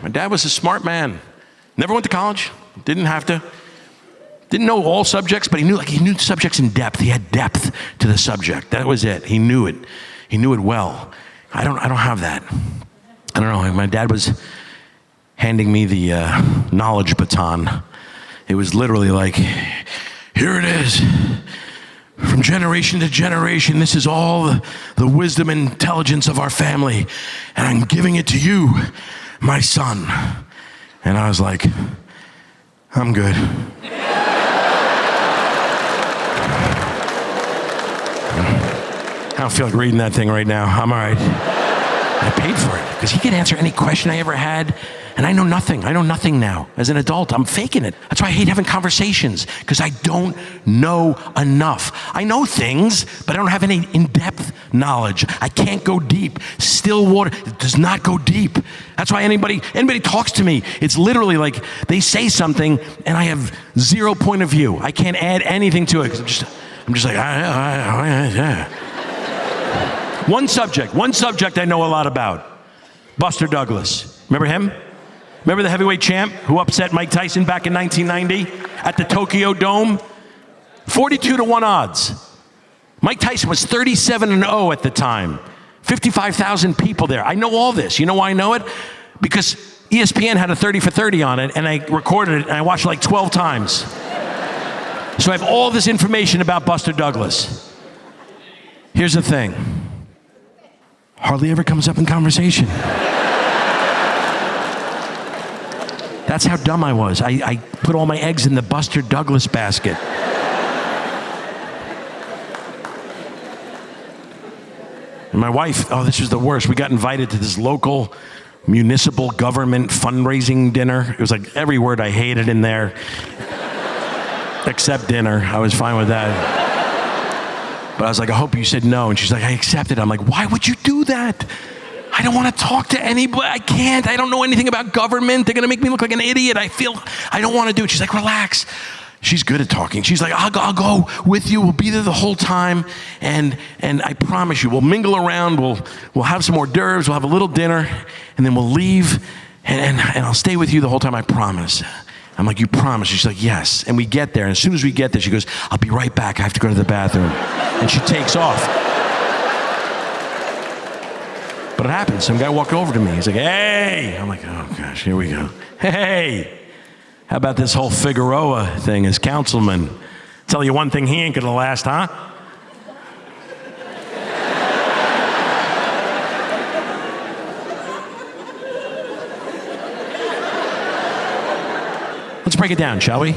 My dad was a smart man. Never went to college, didn't have to. Didn't know all subjects, but he knew subjects in depth. He had depth to the subject. That was it. He knew it. He knew it well. I don't have that. I don't know. My dad was handing me the knowledge baton. It was literally like, here it is. From generation to generation, this is all the wisdom and intelligence of our family, and I'm giving it to you, my son. And I was like, I'm good. I don't feel like reading that thing right now. I'm all right. I paid for it because he could answer any question I ever had, and I know nothing. I know nothing now. As an adult, I'm faking it. That's why I hate having conversations, because I don't know enough. I know things, but I don't have any in-depth knowledge. I can't go deep. Still water does not go deep. That's why anybody talks to me, it's literally like they say something, and I have zero point of view. I can't add anything to it, because I'm just like, yeah. One subject I know a lot about. Buster Douglas. Remember him? Remember the heavyweight champ who upset Mike Tyson back in 1990 at the Tokyo Dome? 42-1 odds. Mike Tyson was 37-0 at the time. 55,000 people there. I know all this. You know why I know it? Because ESPN had a 30 for 30 on it, and I recorded it, and I watched it like 12 times. So I have all this information about Buster Douglas. Here's the thing. Hardly ever comes up in conversation. That's how dumb I was. I put all my eggs in the Buster Douglas basket. And my wife, this was the worst. We got invited to this local municipal government fundraising dinner. It was like every word I hated in there, except dinner. I was fine with that. But I was like, I hope you said no. And she's like, I accepted. I'm like, why would you do that? I don't want to talk to anybody. I can't. I don't know anything about government. They're going to make me look like an idiot. I don't want to do it. She's like, relax. She's good at talking. She's like, I'll go with you. We'll be there the whole time. And I promise you, we'll mingle around. We'll have some hors d'oeuvres. We'll have a little dinner. And then we'll leave. And I'll stay with you the whole time, I promise. I'm like, you promise? She's like, yes. And we get there. And as soon as we get there, she goes, I'll be right back. I have to go to the bathroom. And she takes off. But it happens. Some guy walked over to me. He's like, hey. I'm like, oh, gosh, here we go. Hey, how about this whole Figueroa thing as councilman? Tell you one thing, he ain't going to last, huh? Let's break it down, shall we?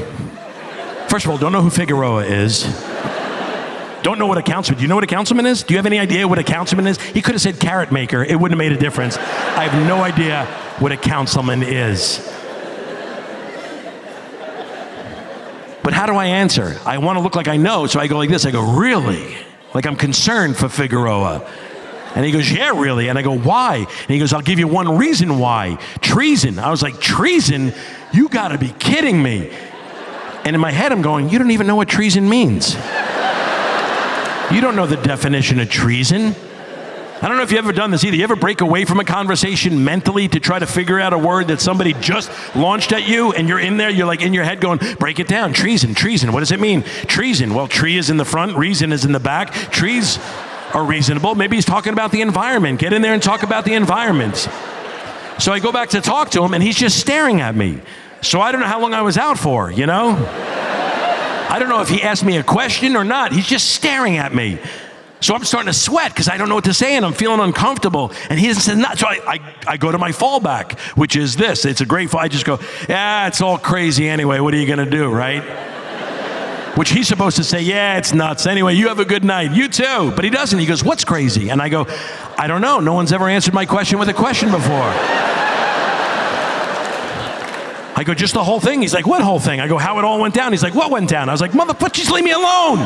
First of all, don't know who Figueroa is. Don't know what a councilman. Do you know what a councilman is? Do you have any idea what a councilman is? He could have said carrot maker. It wouldn't have made a difference. I have no idea what a councilman is. But how do I answer? I want to look like I know, so I go like this. I go, really? Like I'm concerned for Figueroa. And he goes, yeah, really? And I go, why? And he goes, I'll give you one reason why. Treason. I was like, treason? You got to be kidding me. And in my head, I'm going, you don't even know what treason means. You don't know the definition of treason. I don't know if you've ever done this either. You ever break away from a conversation mentally to try to figure out a word that somebody just launched at you, and you're in there, you're like in your head going, break it down. Treason, what does it mean? Treason, well, tree is in the front, reason is in the back. Trees are reasonable. Maybe he's talking about the environment. Get in there and talk about the environment. So I go back to talk to him, and he's just staring at me. So I don't know how long I was out for, you know? I don't know if he asked me a question or not. He's just staring at me. So I'm starting to sweat because I don't know what to say, and I'm feeling uncomfortable. And he doesn't say nothing. So I go to my fallback, which is this. It's a great fall. I just go, yeah, it's all crazy anyway. What are you going to do, right? Which he's supposed to say, yeah, it's nuts. Anyway, you have a good night. You too. But he doesn't. He goes, what's crazy? And I go, I don't know. No one's ever answered my question with a question before. I go, just the whole thing? He's like, what whole thing? I go, how it all went down? He's like, what went down? I was like, motherfucker, just leave me alone.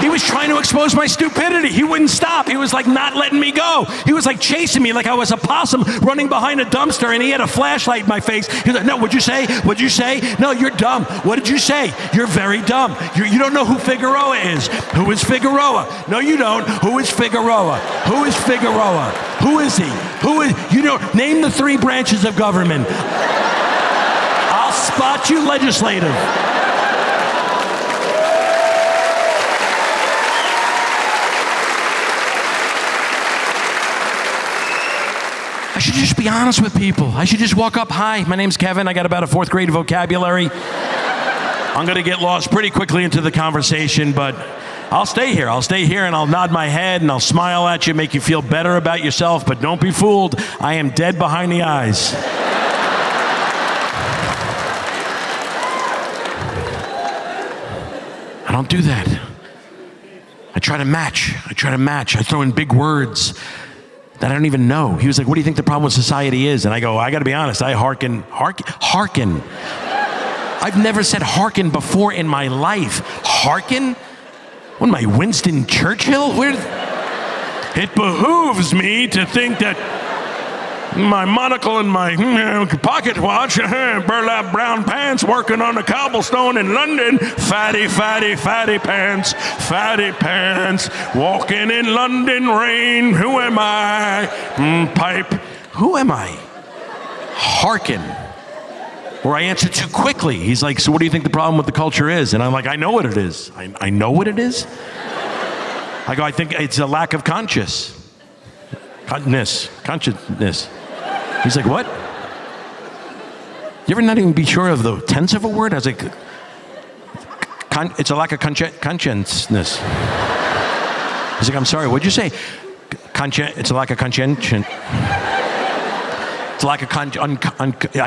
He was trying to expose my stupidity. He wouldn't stop. He was like not letting me go. He was like chasing me like I was a possum running behind a dumpster, and he had a flashlight in my face. He was like, no, what'd you say? What'd you say? No, you're dumb. What did you say? You're very dumb. You don't know who Figueroa is. Who is Figueroa? No, you don't. Who is Figueroa? Who is Figueroa? Who is he? Who is, you don't, name the 3 branches of government. I'll spot you legislative. I should just be honest with people. I should just walk up, hi, my name's Kevin. I got about a 4th grade vocabulary. I'm going to get lost pretty quickly into the conversation, but I'll stay here. I'll stay here and I'll nod my head and I'll smile at you, make you feel better about yourself, but don't be fooled. I am dead behind the eyes. I don't do that. I try to match. I throw in big words that I don't even know. He was like, what do you think the problem with society is? And I go, I got to be honest, I hearken. I've never said hearken before in my life. Hearken? What am I, Winston Churchill? It behooves me to think that my monocle and my pocket watch, burlap brown pants, working on the cobblestone in London, fatty pants, walking in London rain, who am I? Pipe, who am I? Hearken. Or I answer too quickly. He's like, so what do you think the problem with the culture is? And I'm like, I know what it is. I know what it is? I go, I think it's a lack of consciousness. He's like, what? You ever not even be sure of the tense of a word? I was like, it's a lack of conscientiousness. He's like, I'm sorry, what'd you say? It's a lack of conscientious. It's a lack of I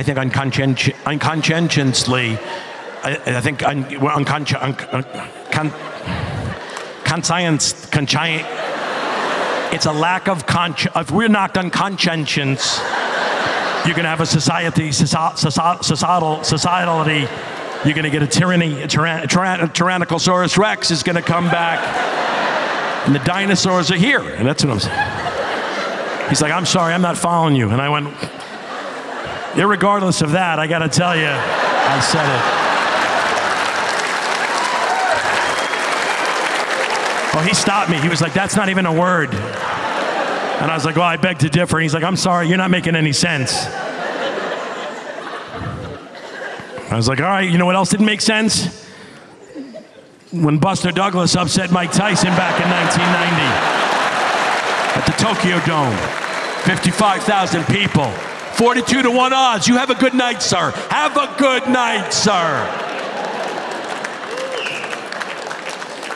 think unconscientiously. I think conscience. It's a lack of if we're knocked unconscientious, you're going to have a societality. You're going to get a tyranny. A Tyrannosaurus Rex is going to come back, and the dinosaurs are here. And that's what I'm saying. He's like, I'm sorry, I'm not following you. And I went, irregardless of that, I got to tell you, I said it. Well, he stopped me. He was like, that's not even a word. And I was like, well, I beg to differ. And he's like, I'm sorry, you're not making any sense. I was like, all right, you know what else didn't make sense? When Buster Douglas upset Mike Tyson back in 1990 at the Tokyo Dome. 55,000 people. 42-1 odds. You have a good night, sir. Have a good night, sir.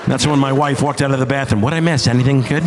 That's when my wife walked out of the bathroom. What'd I miss? Anything good?